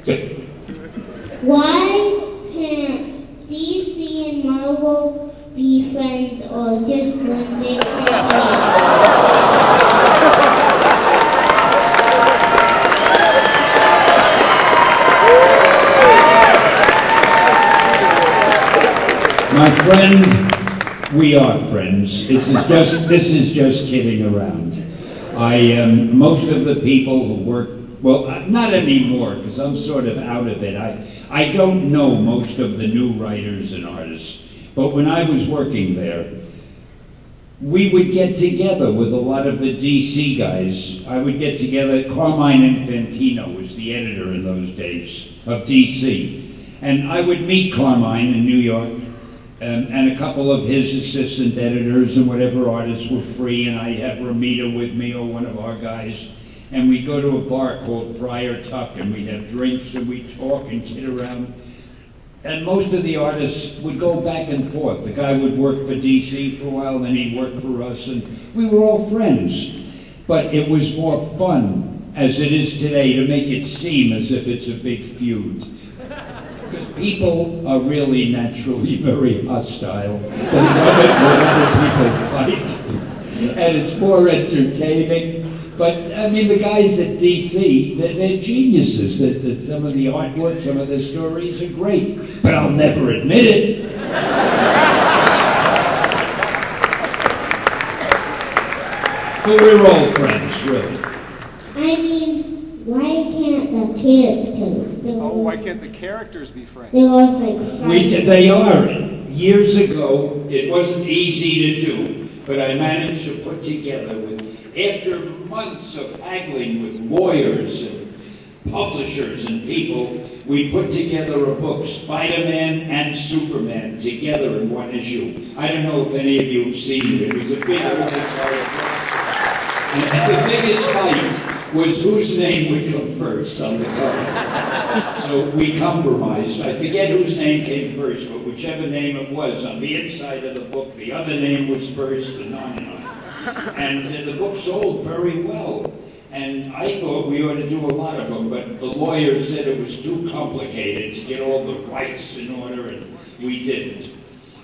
Why can't DC and Marvel be friends or just one big family? My friend, we are friends. This is just kidding around. Most of the people who work, well, not anymore, because I'm sort of out of it. I don't know most of the new writers and artists, but when I was working there, we would get together with a lot of the DC guys. I would get together, Carmine Infantino was the editor in those days of DC, and I would meet Carmine in New York, and a couple of his assistant editors and whatever artists were free, and I'd have Ramita with me or one of our guys, and we'd go to a bar called Friar Tuck, and we'd have drinks, and we'd talk and kid around. And most of the artists would go back and forth. The guy would work for DC for a while, then he'd work for us, and we were all friends. But it was more fun, as it is today, to make it seem as if it's a big feud. Because people are really naturally very hostile. They love it when other people fight. And it's more entertaining. But, I mean, the guys at DC, they're geniuses. That some of the artwork, some of the stories are great. But I'll never admit it. But we're all friends, really. I mean, why can't the characters? Why can't the characters be friends? They lost like friends. They are. Years ago, it wasn't easy to do, but I managed to put together after months of haggling with lawyers and publishers and people, we put together a book, Spider-Man and Superman, together in one issue. I don't know if any of you have seen it. It was a big oversized book. And the biggest fight was whose name would come first on the cover. So we compromised. I forget whose name came first, but whichever name it was, on the inside of the book, the other name was first, and on and on. And the book sold very well. And I thought we ought to do a lot of them, but the lawyer said it was too complicated to get all the rights in order, and we didn't.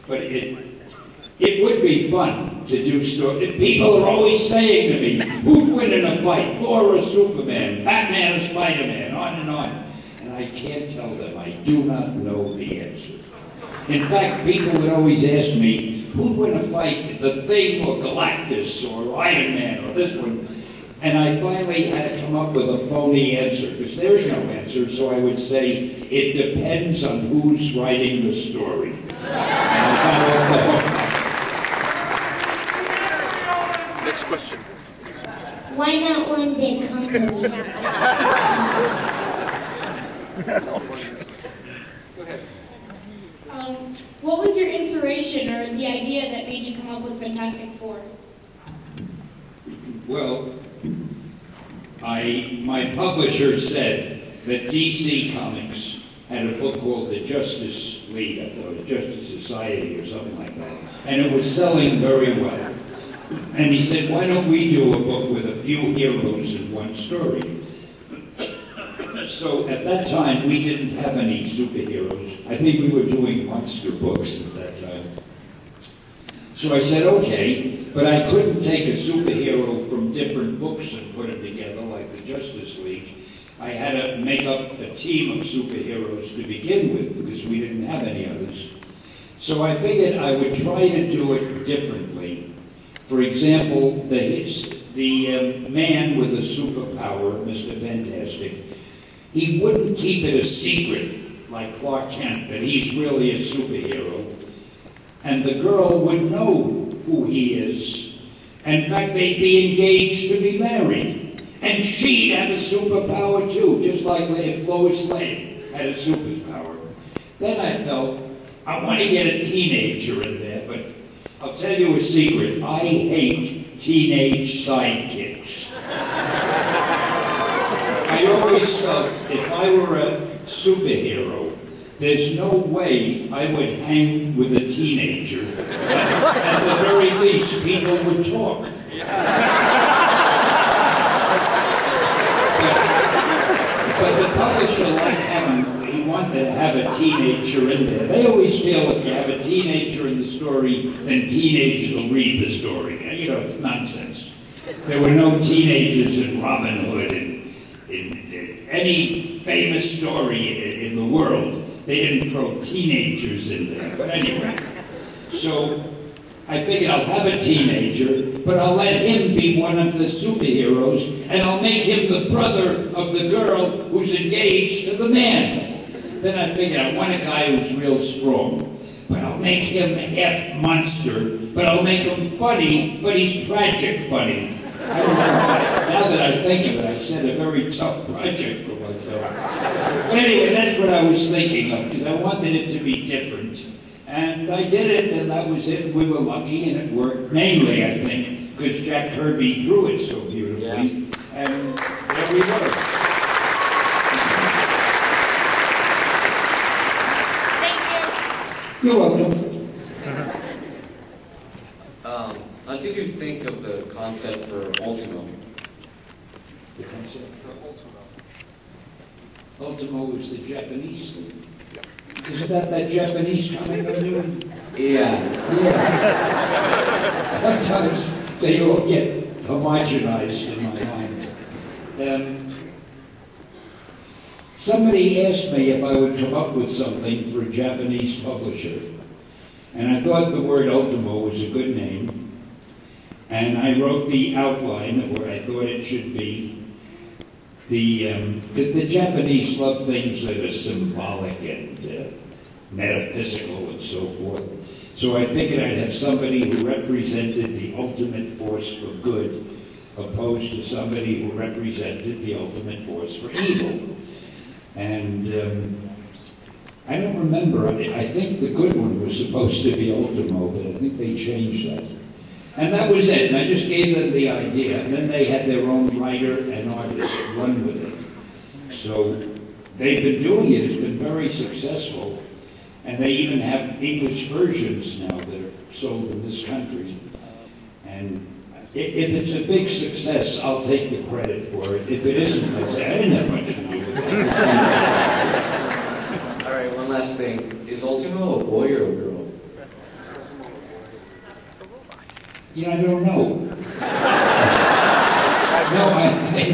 But it would be fun to do stories. People are always saying to me, who'd win in a fight, Thor or Superman, Batman or Spider-Man, on and on. And I can't tell them. I do not know the answer. In fact, people would always ask me, who'd win a fight, the Thing or Galactus or Iron Man or this one? And I finally had to come up with a phony answer, because there's no answer, so I would say, it depends on who's writing the story. And I got off the hook. Next question. Why not one big company? Go ahead. What was your inspiration or the idea that made you come up with Fantastic Four? Well, my publisher said that DC Comics had a book called The Justice League, I thought, the Justice Society or something like that, and it was selling very well. And he said, why don't we do a book with a few heroes in one story? So at that time, we didn't have any superheroes. I think we were doing monster books at that time. So I said, okay, but I couldn't take a superhero from different books and put them together like the Justice League. I had to make up a team of superheroes to begin with because we didn't have any others. So I figured I would try to do it differently. For example, the man with a superpower, Mr. Fantastic, he wouldn't keep it a secret like Clark Kent that he's really a superhero. And the girl would know who he is. In fact, they'd be engaged to be married. And she'd have a superpower too, just like if Lois Lane had a superpower. Then I felt, I want to get a teenager in there, but I'll tell you a secret. I hate teenage sidekicks. I always felt if I were a superhero, there's no way I would hang with a teenager. At the very least, people would talk. But the publisher liked he wanted to have a teenager in there. They always feel if you have a teenager in the story, then teenagers will read the story. You know, it's nonsense. There were no teenagers in Robin Hood and in any famous story in the world. They didn't throw teenagers in there. But anyway, so I figured I'll have a teenager, but I'll let him be one of the superheroes, and I'll make him the brother of the girl who's engaged to the man. Then I figured I want a guy who's real strong, but I'll make him half monster, but I'll make him funny, but he's tragic funny. I don't know why. Now that I think of it, I set a very tough project for myself. But anyway, that's what I was thinking of, because I wanted it to be different. And I did it, and that was it. We were lucky, and it worked. Mainly, I think, because Jack Kirby drew it so beautifully. Yeah. And there we were. Thank you. You're welcome. How did you think of the concept for Ultimo? The concept for Ultimo was the Japanese thing. Isn't that Japanese comic I'm doing? Yeah. Sometimes they all get homogenized in my mind. Somebody asked me if I would come up with something for a Japanese publisher. And I thought the word Ultimo was a good name. And I wrote the outline of what I thought it should be. Because the Japanese love things that are symbolic and metaphysical and so forth. So I figured I'd have somebody who represented the ultimate force for good, opposed to somebody who represented the ultimate force for evil. And I don't remember. I think the good one was supposed to be Ultimo, but I think they changed that. And that was it. And I just gave them the idea. And then they had their own writer and artist run with it. So they've been doing it. It's been very successful. And they even have English versions now that are sold in this country. And if it's a big success, I'll take the credit for it. If it isn't, I'd say I didn't have much to do with it. All right, one last thing. Is Ultimo a boy or a girl? You know, I don't know. No, I mean,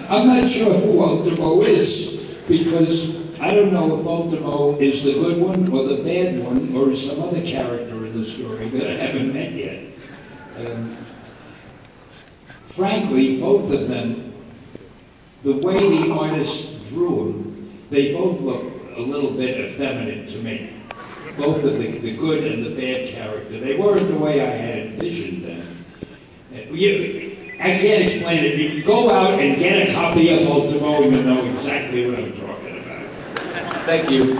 I'm not sure who Ultimo is, because I don't know if Ultimo is the good one or the bad one, or is some other character in the story that I haven't met yet. Frankly, both of them, the way the artist drew them, they both look a little bit effeminate to me. Both of the good and the bad character. They weren't the way I had envisioned them. I can't explain it. You can go out and get a copy of Ultimo and you'll know exactly what I'm talking about. Thank you.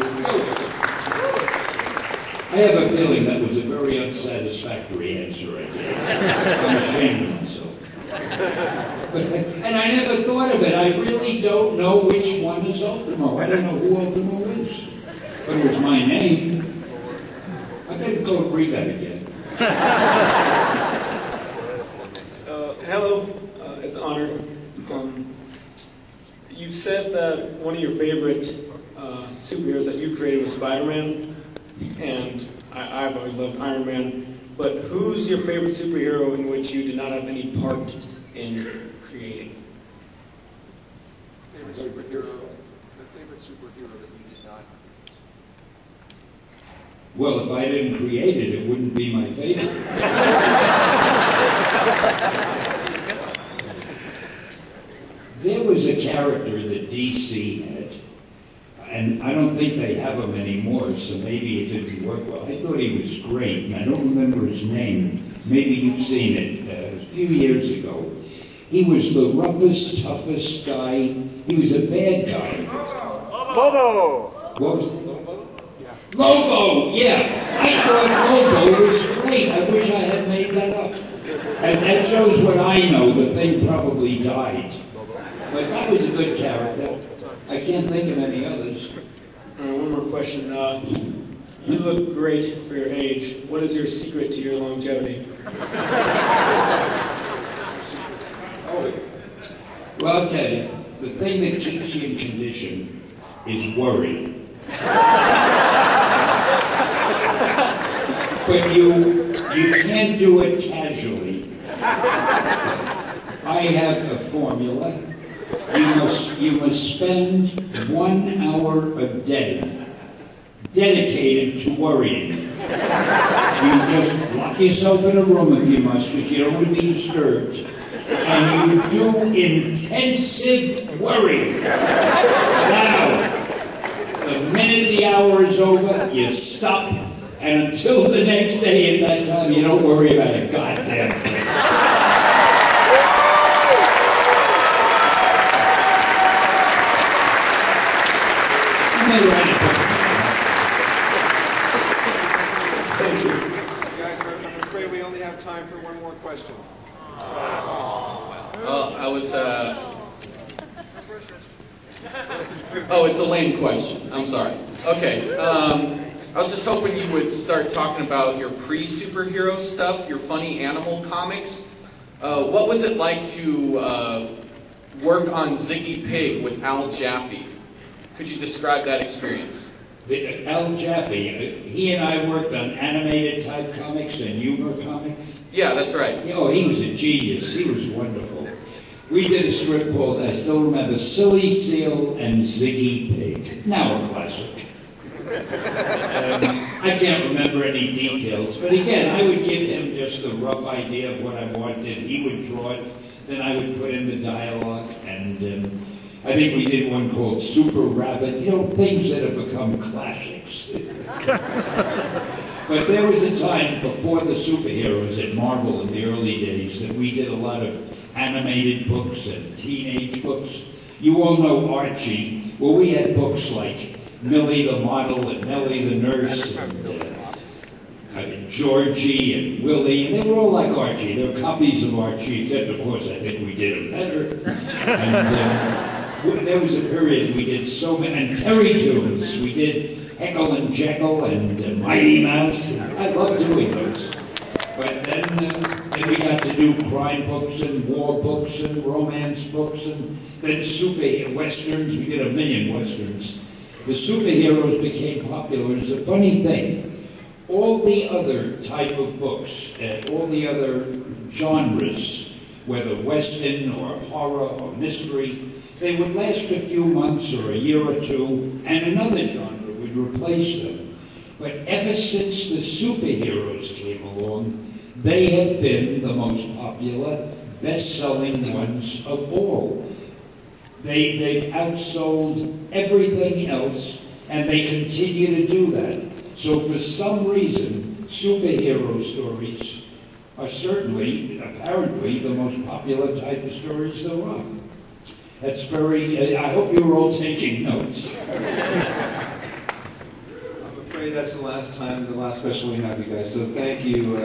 I have a feeling that was a very unsatisfactory answer I gave. I'm ashamed of myself. And I never thought of it. I really don't know which one is Ultimo. I don't know who Ultimo is. But it was my name. I better go read that again. Hello, it's Honor. You said that one of your favorite superheroes that you created was Spider-Man, and I've always loved Iron Man. But who's your favorite superhero in which you did not have any part in creating? Favorite superhero? The favorite superhero that you did not. Well, if I didn't create it, it wouldn't be my favorite. There was a character that DC had, and I don't think they have him anymore, so maybe it didn't work well. I thought he was great, and I don't remember his name. Maybe you've seen it a few years ago. He was the roughest, toughest guy. He was a bad guy. Lobo! What was it? Lobo, yeah. I thought Lobo was great. I wish I had made that up. And that shows what I know. The thing probably died. But that was a good character. I can't think of any others. All right, one more question. You look great for your age. What is your secret to your longevity? Well, I'll tell you. the thing that keeps you in condition is worry. But you can't do it casually. I have a formula. You must spend 1 hour a day dedicated to worrying. You just lock yourself in a room if you must, because you don't want to be disturbed. And you do intensive worry. Now, the minute the hour is over, you stop, and until the next day at that time, you don't worry about a goddamn thing. Thank you. Guys, I'm afraid we only have time for one more question. Oh, it's a lame question. I'm sorry. Okay. I was just hoping you would start talking about your pre-superhero stuff, your funny animal comics. What was it like to work on Ziggy Pig with Al Jaffe? Could you describe that experience? Al Jaffe, he and I worked on animated type comics and humor comics. Yeah, that's right. Oh, he was a genius. He was wonderful. We did a strip called, I still remember, Silly Seal and Ziggy Pig. Now a classic. I can't remember any details, but again, I would give him just the rough idea of what I wanted. He would draw it, then I would put in the dialogue, and I think we did one called Super Rabbit, you know, things that have become classics. But there was a time before the superheroes at Marvel in the early days that we did a lot of animated books and teenage books. You all know Archie. Well, we had books like Millie the Model and Nellie the Nurse and Georgie and Willie, and they were all like Archie. They were copies of Archie, except of course I think we did them better. And there was a period we did so many, and Terry Tunes. We did Heckle and Jekyll and Mighty Mouse. I loved doing those. But then we got to do crime books and war books and romance books and then super westerns. We did a million westerns. The superheroes became popular. It's a funny thing. All the other type of books, all the other genres, whether western or horror or mystery, they would last a few months or a year or two, and another genre would replace them. But ever since the superheroes came along, they have been the most popular, best-selling ones of all. They've outsold everything else, and they continue to do that. So for some reason, superhero stories are certainly, apparently, the most popular type of stories there are. That's very, I hope you were all taking notes. I'm afraid that's the last time, the last special we have, you guys. So thank you.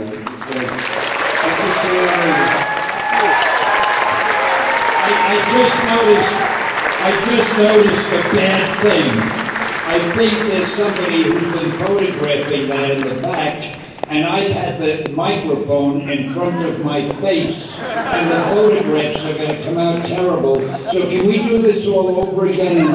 I just noticed a bad thing. I think there's somebody who's been photographing that in the back, and I've had the microphone in front of my face, and the photographs are going to come out terrible. So can we do this all over again?